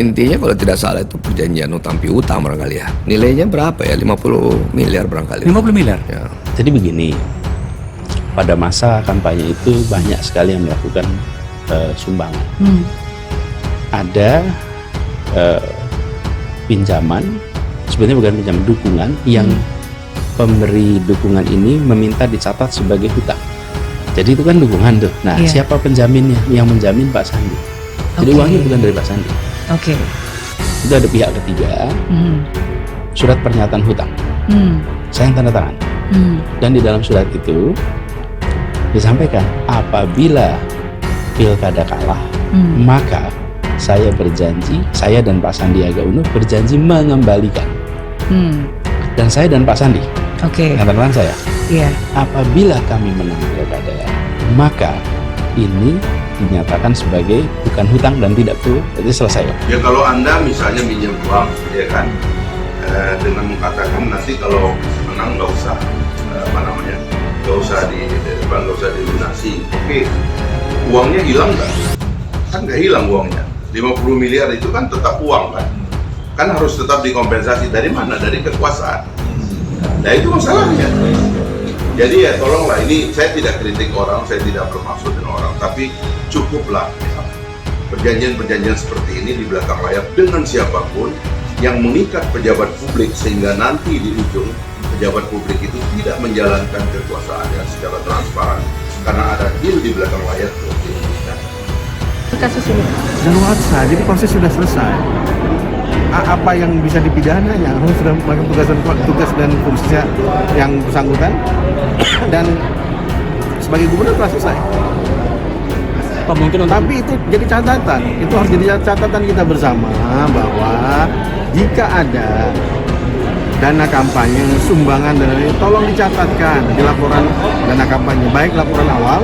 Intinya kalau tidak salah itu perjanjian utang piutang barangkali ya. Nilainya berapa ya? 50 miliar barangkali. 50 miliar? Ya. Jadi begini, pada masa kampanye itu banyak sekali yang melakukan sumbangan. Ada pinjaman, sebenarnya bukan pinjaman, dukungan yang pemberi dukungan ini meminta dicatat sebagai hutang. Jadi itu kan dukungan tuh. Nah, siapa penjaminnya? Yang menjamin Pak Sandi. Jadi uangnya bukan dari Pak Sandi. Itu ada pihak ketiga, surat pernyataan hutang. Saya yang tanda tangan. Dan di dalam surat itu disampaikan apabila pilkada kalah, maka saya berjanji, saya dan Pak Sandiaga Uno berjanji mengembalikan. Dan saya dan Pak Sandi, yang tanda tangan saya, apabila kami menang pilkada, maka ini dinyatakan sebagai bukan hutang dan tidak perlu, jadi selesai. Ya kalau Anda misalnya minjem uang, ya kan, dengan mengatakan nanti kalau menang nggak usah nggak usah dilunasi. Oke, uangnya hilang nggak? Kan nggak hilang uangnya. 50 miliar itu kan tetap uang kan? Kan harus tetap dikompensasi. Dari mana? Dari kekuasaan. Nah itu masalahnya. Jadi ya tolonglah, ini saya tidak kritik orang, saya tidak bermaksud dengan orang, tapi cukuplah ya, perjanjian-perjanjian seperti ini di belakang layar dengan siapapun yang mengikat pejabat publik sehingga nanti di ujung pejabat publik itu tidak menjalankan kekuasaannya secara transparan karena ada deal di belakang layar. Kasus ini daluarsa, jadi proses sudah selesai. Apa yang bisa dipidananya, harus sudah melakukan tugas dan fungsinya yang bersangkutan, dan sebagai gubernur telah selesai. Tapi itu jadi catatan, itu harus jadi catatan kita bersama bahwa jika ada dana kampanye, sumbangan dari tolong dicatatkan di laporan dana kampanye, baik laporan awal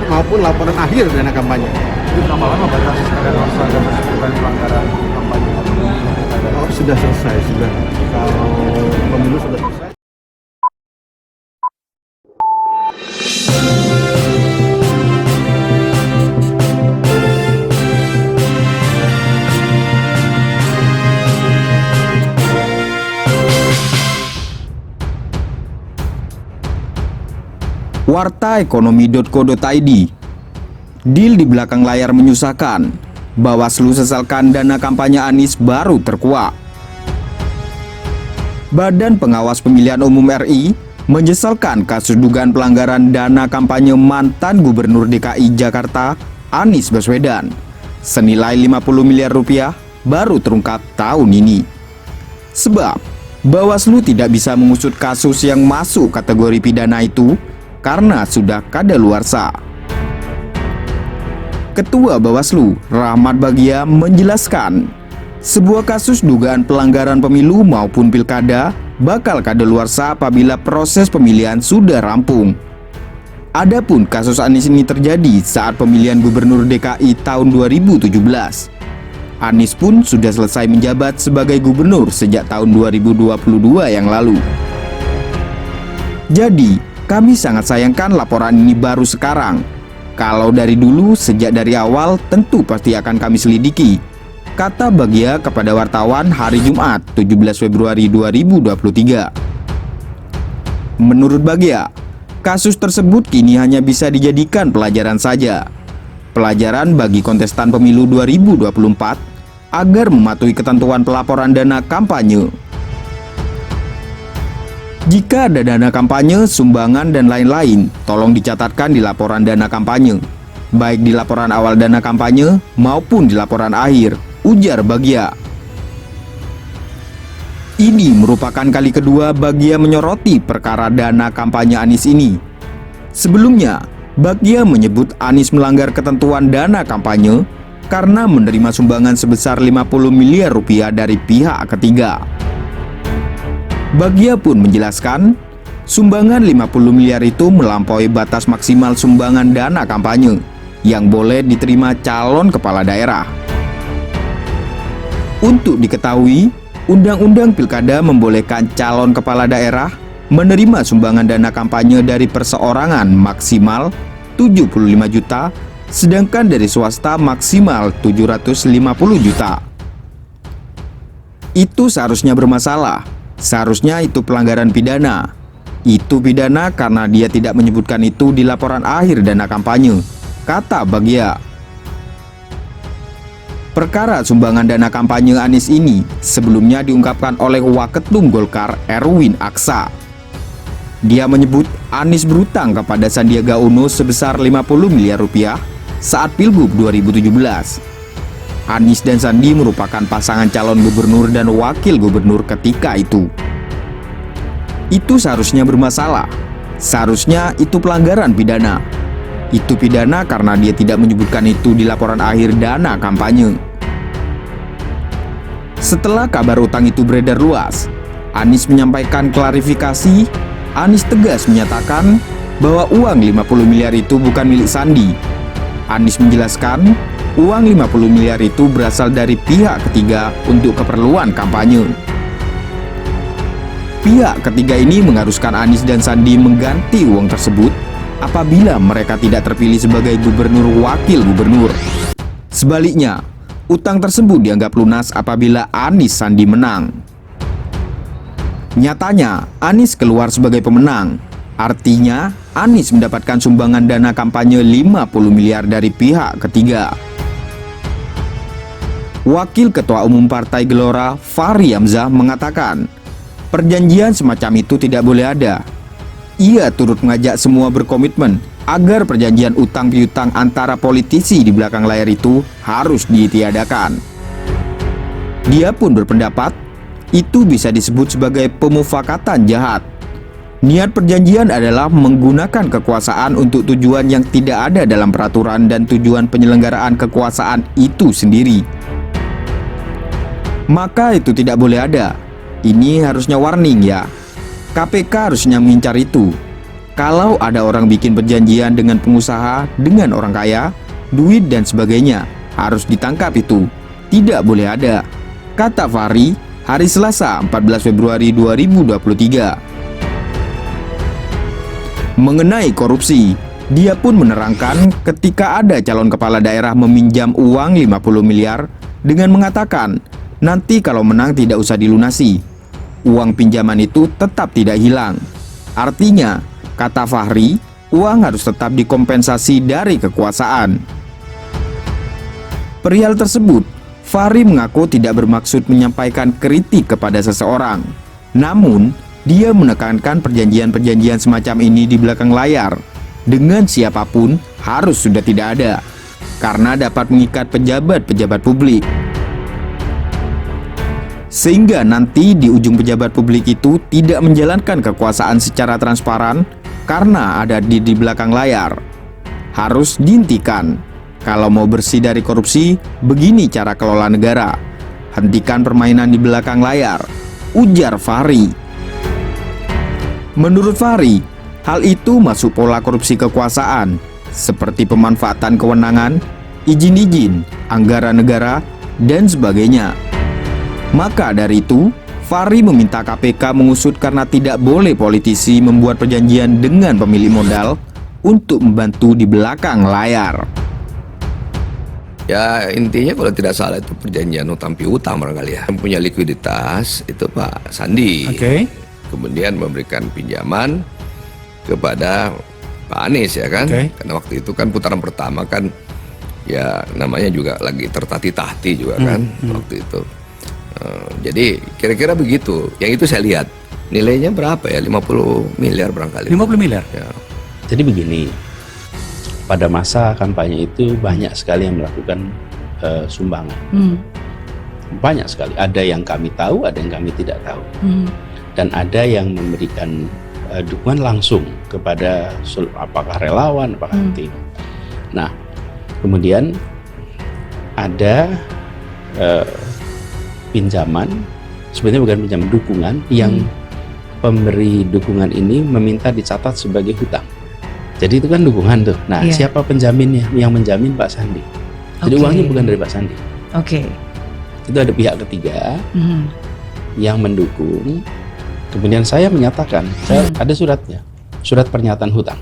maupun laporan akhir dana kampanye. Itu berapa lama batas kadaluarsa dan bersangkutan pelanggaran kampanye? Oh, sudah selesai, sudah. Kalau pemilu sudah selesai. Wartaekonomi.co.id. Deal di belakang layar menyusahkan. Bawaslu sesalkan dana kampanye Anies baru terkuak. Badan Pengawas Pemilihan Umum RI menyesalkan kasus dugaan pelanggaran dana kampanye mantan Gubernur DKI Jakarta Anies Baswedan senilai 50 miliar rupiah baru terungkap tahun ini. Sebab Bawaslu tidak bisa mengusut kasus yang masuk kategori pidana itu karena sudah kadaluarsa. Ketua Bawaslu, Rahmat Bagja, menjelaskan, sebuah kasus dugaan pelanggaran pemilu maupun pilkada bakal kadaluarsa apabila proses pemilihan sudah rampung. Adapun kasus Anies ini terjadi saat pemilihan Gubernur DKI tahun 2017. Anies pun sudah selesai menjabat sebagai gubernur sejak tahun 2022 yang lalu. Jadi, kami sangat sayangkan laporan ini baru sekarang. Kalau dari dulu, sejak dari awal, tentu pasti akan kami selidiki, kata Bagja kepada wartawan hari Jumat 17 Februari 2023. Menurut Bagja, kasus tersebut kini hanya bisa dijadikan pelajaran saja. Pelajaran bagi kontestan pemilu 2024 agar mematuhi ketentuan pelaporan dana kampanye. Jika ada dana kampanye, sumbangan, dan lain-lain, tolong dicatatkan di laporan dana kampanye, baik di laporan awal dana kampanye maupun di laporan akhir, ujar Bagja. Ini merupakan kali kedua Bagja menyoroti perkara dana kampanye Anies ini. Sebelumnya, Bagja menyebut Anies melanggar ketentuan dana kampanye karena menerima sumbangan sebesar 50 miliar rupiah dari pihak ketiga. Bagja pun menjelaskan, sumbangan 50 miliar itu melampaui batas maksimal sumbangan dana kampanye yang boleh diterima calon kepala daerah. Untuk diketahui, Undang-Undang Pilkada membolehkan calon kepala daerah menerima sumbangan dana kampanye dari perseorangan maksimal 75 juta sedangkan dari swasta maksimal 750 juta. Itu seharusnya bermasalah. Seharusnya itu pelanggaran pidana. Itu pidana karena dia tidak menyebutkan itu di laporan akhir dana kampanye, kata Bagja. Perkara sumbangan dana kampanye Anies ini sebelumnya diungkapkan oleh Waketum Golkar Erwin Aksa. Dia menyebut Anies berutang kepada Sandiaga Uno sebesar 50 miliar rupiah saat Pilgub 2017. Anies dan Sandi merupakan pasangan calon gubernur dan wakil gubernur ketika itu. Itu seharusnya bermasalah. Seharusnya itu pelanggaran pidana. Itu pidana karena dia tidak menyebutkan itu di laporan akhir dana kampanye. Setelah kabar utang itu beredar luas, Anies menyampaikan klarifikasi. Anies tegas menyatakan bahwa uang 50 miliar itu bukan milik Sandi. Anies menjelaskan uang 50 miliar itu berasal dari pihak ketiga untuk keperluan kampanye. Pihak ketiga ini mengharuskan Anies dan Sandi mengganti uang tersebut apabila mereka tidak terpilih sebagai gubernur wakil gubernur. Sebaliknya, utang tersebut dianggap lunas apabila Anies Sandi menang. Nyatanya, Anies keluar sebagai pemenang. Artinya, Anies mendapatkan sumbangan dana kampanye 50 miliar dari pihak ketiga. Wakil Ketua Umum Partai Gelora, Fahri Hamzah, mengatakan perjanjian semacam itu tidak boleh ada. Ia turut mengajak semua berkomitmen agar perjanjian utang piutang antara politisi di belakang layar itu harus ditiadakan. Dia pun berpendapat itu bisa disebut sebagai pemufakatan jahat. Niat perjanjian adalah menggunakan kekuasaan untuk tujuan yang tidak ada dalam peraturan dan tujuan penyelenggaraan kekuasaan itu sendiri. Maka itu tidak boleh ada. Ini harusnya warning ya. KPK harusnya mengincar itu. Kalau ada orang bikin perjanjian dengan pengusaha, dengan orang kaya, duit dan sebagainya, harus ditangkap itu. Tidak boleh ada, kata Fahri hari Selasa 14 Februari 2023. Mengenai korupsi, dia pun menerangkan ketika ada calon kepala daerah meminjam uang 50 miliar dengan mengatakan nanti kalau menang tidak usah dilunasi. Uang pinjaman itu tetap tidak hilang. Artinya, kata Fahri, uang harus tetap dikompensasi dari kekuasaan. Perihal tersebut, Fahri mengaku tidak bermaksud menyampaikan kritik kepada seseorang. Namun, dia menekankan perjanjian-perjanjian semacam ini di belakang layar dengan siapapun harus sudah tidak ada, karena dapat mengikat pejabat-pejabat publik. Sehingga nanti di ujung pejabat publik itu tidak menjalankan kekuasaan secara transparan karena ada di belakang layar. Harus dihentikan. Kalau mau bersih dari korupsi, begini cara kelola negara. Hentikan permainan di belakang layar, ujar Fahri. Menurut Fahri, hal itu masuk pola korupsi kekuasaan, seperti pemanfaatan kewenangan, izin-izin, anggaran negara, dan sebagainya. Maka dari itu, Fahri meminta KPK mengusut karena tidak boleh politisi membuat perjanjian dengan pemilik modal untuk membantu di belakang layar. Ya intinya kalau tidak salah itu perjanjian utang piutang barangkali ya. Yang punya likuiditas itu Pak Sandi. Oke. Kemudian memberikan pinjaman kepada Pak Anies ya kan. Karena waktu itu kan putaran pertama kan ya namanya juga lagi tertati-tati juga kan waktu itu. Jadi kira-kira begitu. Yang itu saya lihat nilainya berapa ya, 50 miliar barangkali. 50 miliar? Ya. Jadi begini, pada masa kampanye itu banyak sekali yang melakukan sumbangan. Banyak sekali. Ada yang kami tahu, ada yang kami tidak tahu. Dan ada yang memberikan dukungan langsung kepada apakah relawan, apakah tim. Nah, kemudian ada pinjaman, sebenarnya bukan pinjaman, dukungan yang pemberi dukungan ini meminta dicatat sebagai hutang. Jadi itu kan dukungan tuh. Nah, siapa penjaminnya? Yang menjamin Pak Sandi. Jadi uangnya bukan dari Pak Sandi. Itu ada pihak ketiga yang mendukung. Kemudian saya menyatakan, saya ada suratnya, surat pernyataan hutang.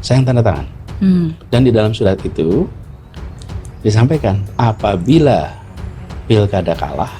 Saya yang tanda tangan. Dan di dalam surat itu disampaikan apabila pilkada kalah,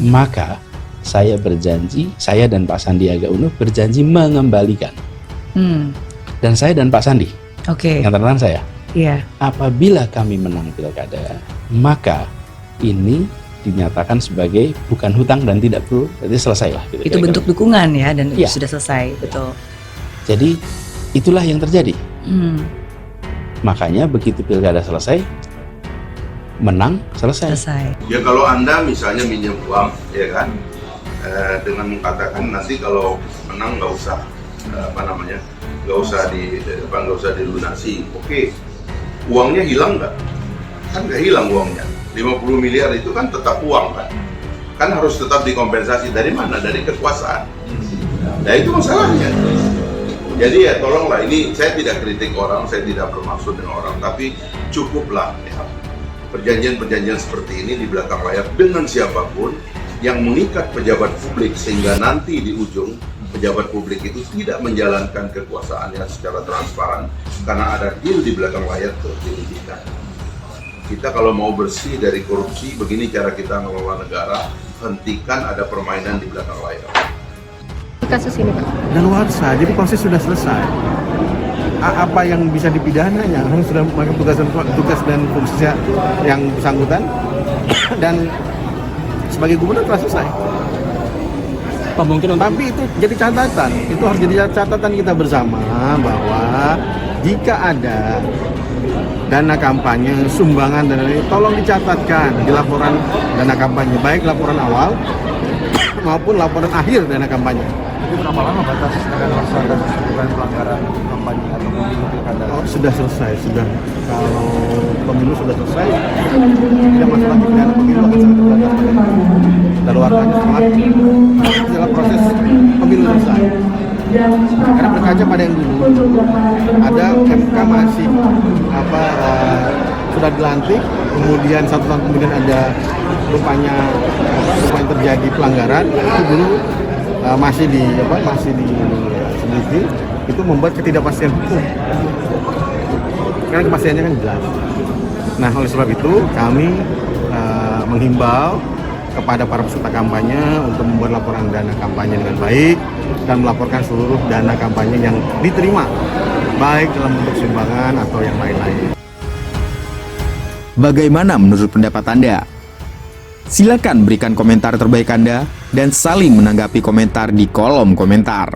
maka saya berjanji, saya dan Pak Sandiaga Uno berjanji mengembalikan. Dan saya dan Pak Sandi, yang terang saya, apabila kami menang pilkada, maka ini dinyatakan sebagai bukan hutang dan tidak perlu, berarti selesailah. Gitu, itu bentuk dukungan ya, dan ya, sudah selesai, betul. Jadi itulah yang terjadi. Makanya begitu pilkada selesai, menang, selesai. Ya kalau Anda misalnya minjem uang, ya kan, dengan mengatakan nanti kalau menang nggak usah nggak usah dilunasi. Oke, uangnya hilang nggak? Kan nggak hilang uangnya. 50 miliar itu kan tetap uang kan harus tetap dikompensasi. Dari mana? Dari kekuasaan. Nah itu masalahnya. Jadi ya tolonglah, ini saya tidak kritik orang, saya tidak bermaksud dengan orang, tapi cukuplah ya, perjanjian-perjanjian seperti ini di belakang layar dengan siapapun yang mengikat pejabat publik, sehingga nanti di ujung pejabat publik itu tidak menjalankan kekuasaannya secara transparan karena ada deal di belakang layar terus dirugikan. Kita kalau mau bersih dari korupsi, begini cara kita mengelola negara, hentikan ada permainan di belakang layar. Kasus ini Pak? Daluarsa, jadi proses sudah selesai. Apa yang bisa dipidananya, orang sudah melakukan tugas dan fungsinya yang bersangkutan, dan sebagai gubernur telah selesai. Tapi itu jadi catatan, itu harus jadi catatan kita bersama bahwa jika ada dana kampanye, sumbangan dan lain-lain, tolong dicatatkan di laporan dana kampanye, baik laporan awal maupun laporan akhir dana kampanye. Jadi berapa lama batas kadaluarsa dan dugaan pelanggaran kampanye atau pemilu pilkada? Oh, sudah selesai, sudah. Kalau pemilu sudah selesai, tidak masuk lagi pidana pemilu akan sangat terbatas pada daluarsanya setelah proses pemilu selesai. Karena berkaca pada yang dulu, ada MK masih sudah dilantik, kemudian 1 tahun kemudian ada rupanya terjadi pelanggaran, itu dulu masih diselidiki, itu membuat ketidakpastian hukum. Karena kepastiannya kan jelas. Nah, oleh sebab itu kami menghimbau kepada para peserta kampanye untuk membuat laporan dana kampanye dengan baik dan melaporkan seluruh dana kampanye yang diterima, baik dalam bentuk sumbangan atau yang lain-lain. Bagaimana menurut pendapat Anda? Silakan berikan komentar terbaik Anda dan saling menanggapi komentar di kolom komentar.